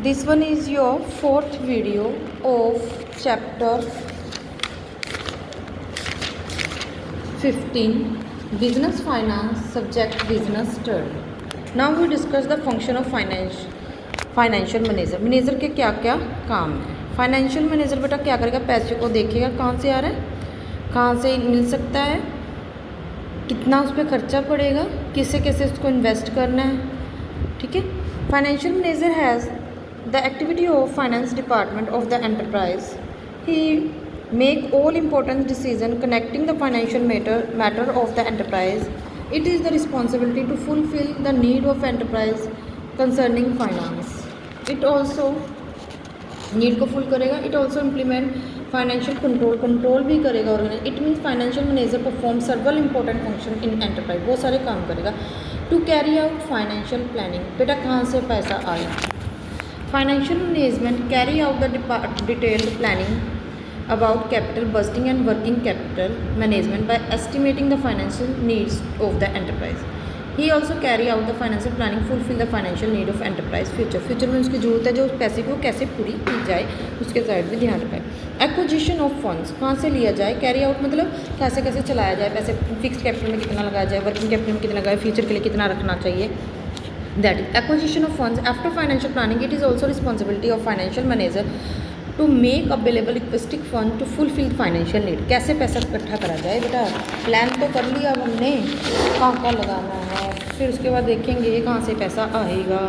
This one is your fourth video of chapter 15 Business Finance, subject Business Study. Now we discuss the function of financial manager. Manager के क्या क्या काम है. Financial manager बेटा क्या करेगा, पैसे को देखेगा कहाँ से आ रहा है, कहाँ से मिल सकता है, कितना उस पर खर्चा पड़ेगा, किससे कैसे उसको इन्वेस्ट करना है. ठीक है. Financial manager has the activity of finance department of the enterprise. He make all important decision connecting the financial matter of the enterprise. It is the responsibility to fulfill the need of enterprise concerning finance. It also need को full करेगा. It also implement financial control भी करेगा. और it means financial manager perform several important function in enterprise. बहुत सारे काम करेगा. To carry out financial planning. बेटा कहाँ से पैसा आया. Financial management carry out the detailed planning about capital budgeting and working capital management by estimating the financial needs of the enterprise. He also carry out the financial planning fulfill the financial need of enterprise future में उसकी ज़रूरत है जो उस पैसे को कैसे पूरी की जाए उसके साइड में ध्यान रखें. एक्विजिशन ऑफ फंड्स कहाँ से लिया जाए. कैरी आउट मतलब कैसे कैसे चलाया जाए, पैसे फिक्स कैपिटल में कितना लगाया जाए, वर्किंग कैपिटल में कितना लगाए, फ्यूचर के लिए कितना रखना चाहिए. That is acquisition of funds. After financial planning, it is also responsibility of financial manager to make available requested fund to fulfill financial need. कैसे पैसा इकट्ठा करा जाए. बेटा प्लान तो कर लिया अब हमने, कहाँ कहाँ लगाना है, फिर उसके बाद देखेंगे कहाँ से पैसा आएगा.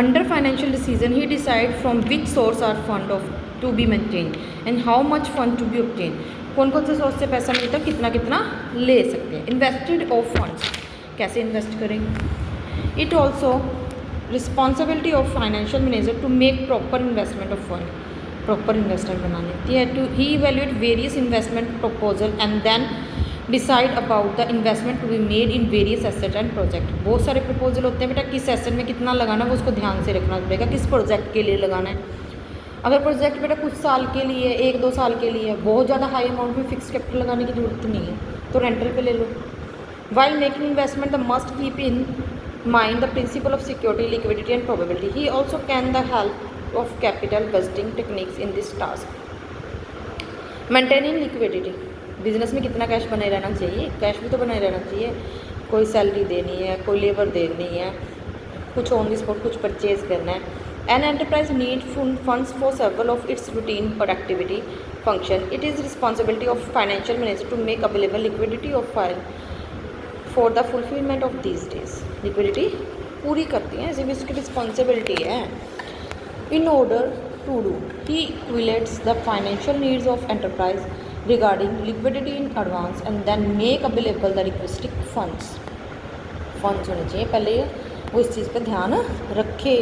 Under financial decision, he decide from which source are fund of to be maintained and how much fund to be obtained. कौन कौन से सोर्स से पैसा मिलता है, कितना कितना ले सकते हैं. Invested of funds कैसे इन्वेस्ट करेंगे. It also responsibility of financial manager to make proper investment of fund. Proper investment बना लेती है. To he evaluate various investment proposal and then decide about the investment to be made in various asset and project. बहुत सारे proposal होते हैं बेटा, किस asset में कितना लगाना है वो उसको ध्यान से रखना पड़ेगा, किस प्रोजेक्ट के लिए लगाना है. अगर प्रोजेक्ट बेटा कुछ साल के लिए, 1-2 साल के लिए, बहुत ज़्यादा हाई अमाउंट में फिक्स कैपिटल लगाने की जरूरत नहीं है तो रेंटल पे ले लो. While making investment, the must keep in mind the principle of security, liquidity and probability. He also can the help of capital budgeting techniques in this task. Maintaining liquidity. Business में कितना cash बने रहना चाहिए, cash भी तो बने रहना चाहिए. कोई सैलरी देनी है, कोई लेबर देनी है, कुछ ऑन द स्पॉट कुछ परचेज करना है. An enterprise need funds for several of its routine productivity function. It is responsibility of financial manager to make available liquidity of file for the fulfilment of these days. Liquidity पूरी करती हैं, ऐसी भी इसकी responsibility है. In order to do he equates the financial needs of enterprise regarding liquidity in advance and then make available the requested funds. Funds होने चाहिए पहले, वो इस चीज़ पर ध्यान रखे.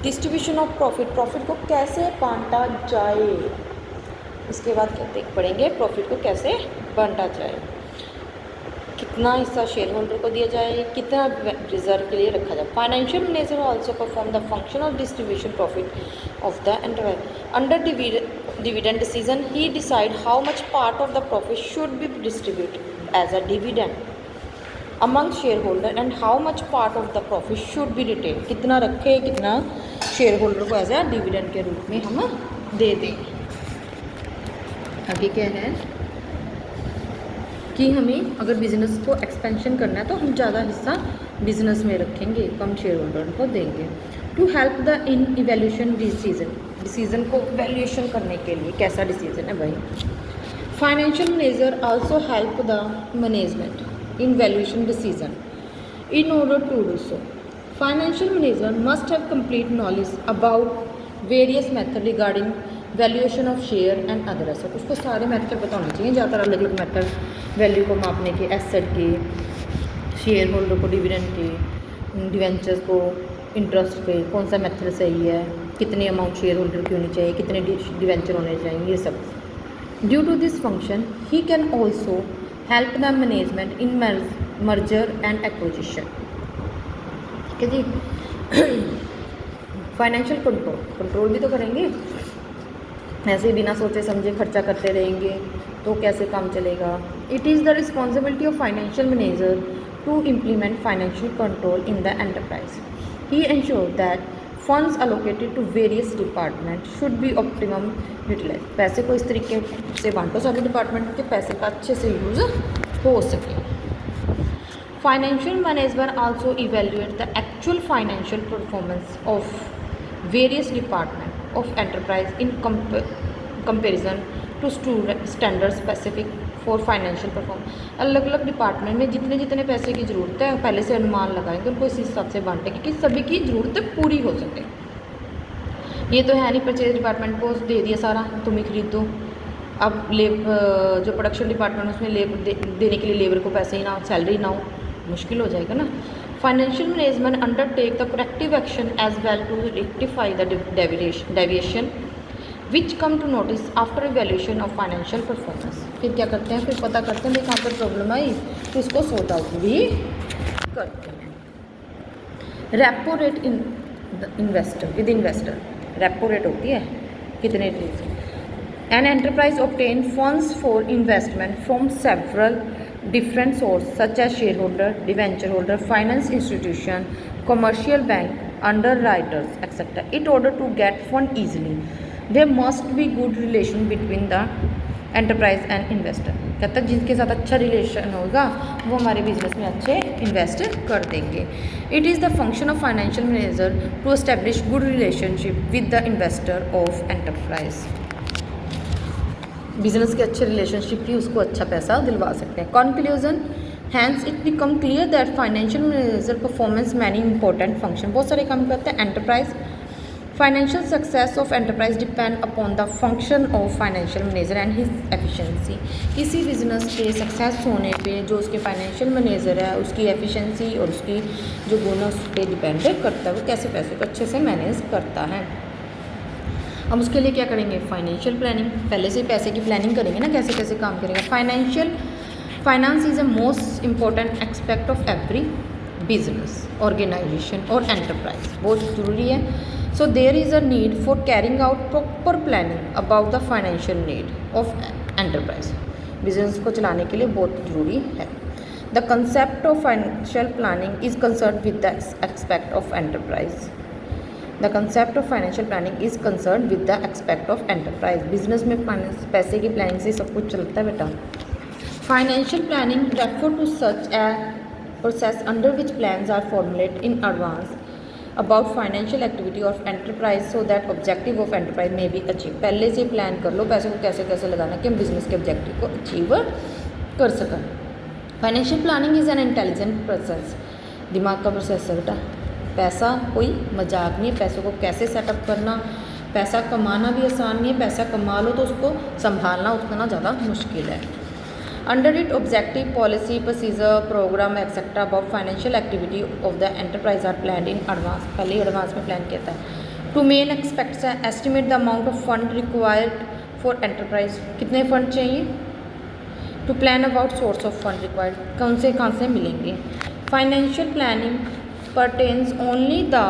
Distribution of profit. प्रॉफिट को कैसे बांटा जाए, इसके बाद कहते पढ़ेंगे प्रॉफिट को कैसे बांटा जाए. कितना हिस्सा शेयर होल्डर को दिया जाए, कितना रिजर्व के लिए रखा जाए. Financial manager also perform the function of distribution profit of the enterprise. Under dividend decision he decide how much part of the profit should be distributed as a dividend among share holder and how much part of the profit should be retain. कितना रखे, कितना share holder को as a dividend के रूप में हम दे दें. आगे क्या है कि हमें अगर बिज़नेस को एक्सपेंशन करना है तो हम ज़्यादा हिस्सा बिज़नेस में रखेंगे, कम शेयर होल्डर को देंगे. To help the in evaluation decision को इवैल्यूएशन करने के लिए कैसा डिसीजन है भाई. Financial manager also help the management in valuation decision. In order to do so financial manager must have complete knowledge about various method regarding valuation of share and other asset. उसको सारे method पता होने चाहिए, ज़्यादातर अलग अलग method value को मापने के, एसेट के, शेयर होल्डर को डिविडेंड के, डिवेंचर्स को इंटरेस्ट पे, कौन सा मेथड सही है, कितनी अमाउंट शेयर होल्डर की होनी चाहिए, कितने डिवेंचर होने चाहिए, ये सब. Due to this function he can also help the management in merger and acquisition. ठीक है जी. फाइनेंशियल कंट्रोल भी तो करेंगे, ऐसे बिना सोचे समझे खर्चा करते रहेंगे तो कैसे काम चलेगा. It is the responsibility of financial manager to implement financial control in the enterprise. He ensure that funds allocated to various department should be optimum utilize. पैसे को इस तरीके से बांटो सभी डिपार्टमेंट के पैसे का अच्छे से यूज़ हो सके। Financial management also evaluate the actual financial performance of various department of enterprise in comparison to standard specific for financial performance. अलग अलग डिपार्टमेंट में जितने जितने पैसे की ज़रूरत है पहले से अनुमान लगाएंगे, उनको इस हिसाब से बांटेंगे कि सभी की ज़रूरतें पूरी हो सके। ये तो है नहीं परचेज डिपार्टमेंट को दे दिया सारा तुम ही खरीद दो, अब जो प्रोडक्शन डिपार्टमेंट उसमें देने के लिए लेबर को पैसे ही ना हो, सैलरी ना हो, मुश्किल हो जाएगा ना। Financial management undertake the corrective action as well to rectify the deviation which come to notice after evaluation of financial performance. फिर क्या करते हैं, फिर पता करते हैं भाई कहाँ पर प्रॉब्लम आई तो इसको सॉर्ट आउट भी करते हैं। Repo rate with investor, repo rate होती है कितने rate. An enterprise obtain funds for investment from several different sources such as shareholder, debenture holder, finance institution, commercial bank, underwriters, etc. In order to get fund easily, there must be good relation between the enterprise and investor। कहता है जिनके साथ अच्छा relation होगा वो हमारे business में अच्छे इन्वेस्ट कर देंगे। It is the function of financial manager to establish good relationship with the investor of enterprise. Business के अच्छे रिलेशनशिप ही उसको अच्छा पैसा दिलवा सकते हैं। Conclusion, hence it become clear that financial manager performance many important function, बहुत सारे काम करते हैं enterprise. Financial success of enterprise depend upon the function of financial manager and his efficiency. किसी बिजनेस के सक्सेस होने पे जो उसके फाइनेंशियल मैनेजर है उसकी एफिशिएंसी और उसकी जो गुण उस पर डिपेंड करता है, वो कैसे पैसे को अच्छे से मैनेज करता है। हम उसके लिए क्या करेंगे, फाइनेंशियल प्लानिंग, पहले से पैसे की प्लानिंग करेंगे ना कैसे कैसे काम करेगा। Finance is a most important aspect of every business organisation और एंटरप्राइज, बहुत ज़रूरी है। So there is a need for carrying out proper planning about the financial need of enterprise. Business को चलाने के लिए बहुत ज़रूरी है। The concept of financial planning is concern with the aspect of enterprise. The concept of financial planning is concern with the aspect of enterprise. Business में पैसे की प्लानिंग से सब कुछ चलता है बेटा। Financial planning refer to such a process under which plans are formulate in advance about financial activity of enterprise so that objective of enterprise में भी अचीव। पहले से प्लान कर लो पैसे को कैसे कैसे लगाना कि हम बिजनेस के ऑब्जेक्टिव को अचीव कर सकें। Financial planning is an intelligent process, दिमाग का प्रोसेस है बेटा। पैसा कोई मजाक नहीं है, पैसों को कैसे सेटअप करना, पैसा कमाना भी आसान नहीं है, पैसा कमा लो तो उसको संभालना उतना ज़्यादा मुश्किल है। Under it objective, policy, procedure, program etcetera about financial activity of the enterprise are plan in advance, पहले ही एडवांस में प्लान किया था। Two main expects estimate the amount of fund required for enterprise, कितने फंड चाहिए। To plan about source of fund required, कौन से कहाँ से मिलेंगे। Financial planning pertains only the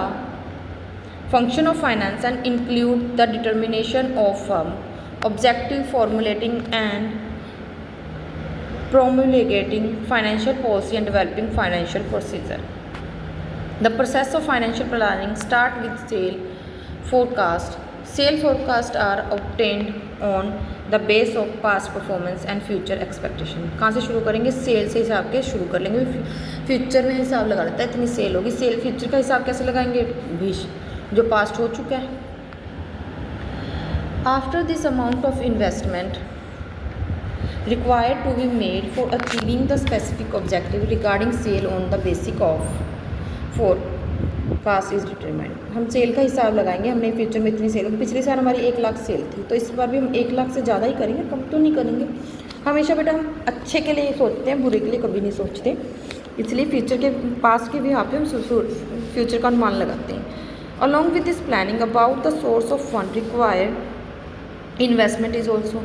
function of finance and include the determination of objective, formulating and promulgating financial policy and developing financial procedure. The process of financial planning start with sale forecast. Sale forecast are obtained on the base of past performance and future expectation। कहाँ से शुरू करेंगे, cell से हिसाब के शुरू कर लेंगे। फ्यूचर में हिसाब लगा लेता है इतनी सेल होगी, सेल फ्यूचर का हिसाब कैसे लगाएंगे, जो पास्ट हो चुका है। After this amount of investment required to be made for achieving the specific objective regarding sale on the basis of forecast is determined। हम सेल का हिसाब लगाएंगे, हमने फ्यूचर में इतनी सेल होगी, पिछले साल हमारी 1 लाख सेल थी तो इस बार भी हम 1 लाख से ज़्यादा ही करेंगे, कम तो नहीं करेंगे। हमेशा बेटा हम अच्छे के लिए सोचते हैं, बुरे के लिए कभी नहीं सोचते, इसलिए फ्यूचर के पास्ट के भी यहाँ पे हम फ्यूचर का अनुमान लगाते हैं। Along with this planning about the source of fund required investment is also,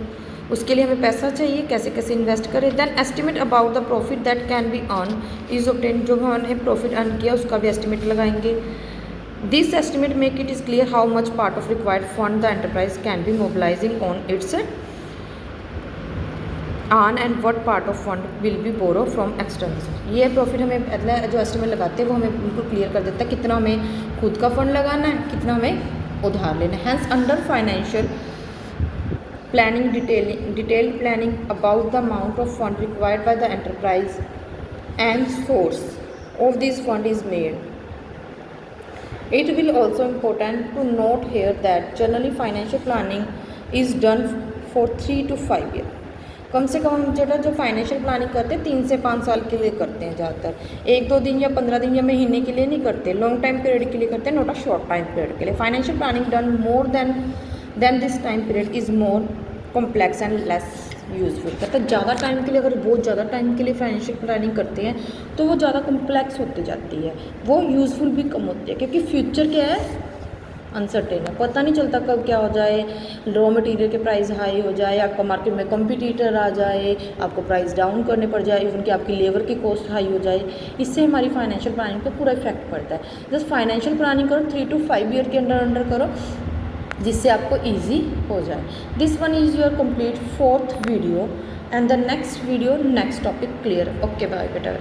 उसके लिए हमें पैसा चाहिए, कैसे कैसे इन्वेस्ट करें। Then estimate about the profit that can be earn is obtain, जो हमने प्रॉफिट अर्न किया उसका भी एस्टिमेट लगाएंगे। This estimate make it is clear how much part of required fund the enterprise can be mobilising on its own and what part of fund will be borrow from external. ये profit हमें जो estimate लगाते हैं वो हमें बिल्कुल clear कर देता है कितना हमें खुद का फंड लगाना है, कितना हमें उधार लेना है। Hence under financial planning detailed planning about the amount of fund required by the enterprise and source of this fund is made. It will also important to note here that generally financial planning is done for 3 to 5 years. कम से कम हम जो financial planning करते हैं 3 से 5 साल के लिए करते हैं ज़्यादातर, 1-2 दिन या 15 दिन या महीने के लिए नहीं करते, लॉन्ग टाइम पीरियड के लिए करते हैं, not a short time period के लिए। Financial planning done more than this time period is more complex and less useful. मतलब ज़्यादा टाइम के लिए, अगर बहुत ज़्यादा टाइम के लिए फाइनेंशियल प्लानिंग करते हैं तो वो ज़्यादा कॉम्प्लेक्स होती जाती है, वो यूज़फुल भी कम होती है, क्योंकि फ्यूचर क्या है, अनसर्टेन है, पता नहीं चलता कब क्या हो जाए, रॉ मटेरियल के प्राइस हाई हो जाए, आपका मार्केट में कॉम्पिटिटर आ जाए, आपको प्राइस डाउन करने पड़ जाए, इवन कि आपकी लेबर की कॉस्ट हाई हो जाए, इससे हमारी फाइनेंशियल प्लानिंग पर पूरा इफेक्ट पड़ता है। जस्ट फाइनेंशियल प्लानिंग करो 3 to 5 ईयर के अंडर करो, जिससे आपको ईजी हो जाए। This one is your complete 4th video and the next video next topic clear. Okay bye बेटा।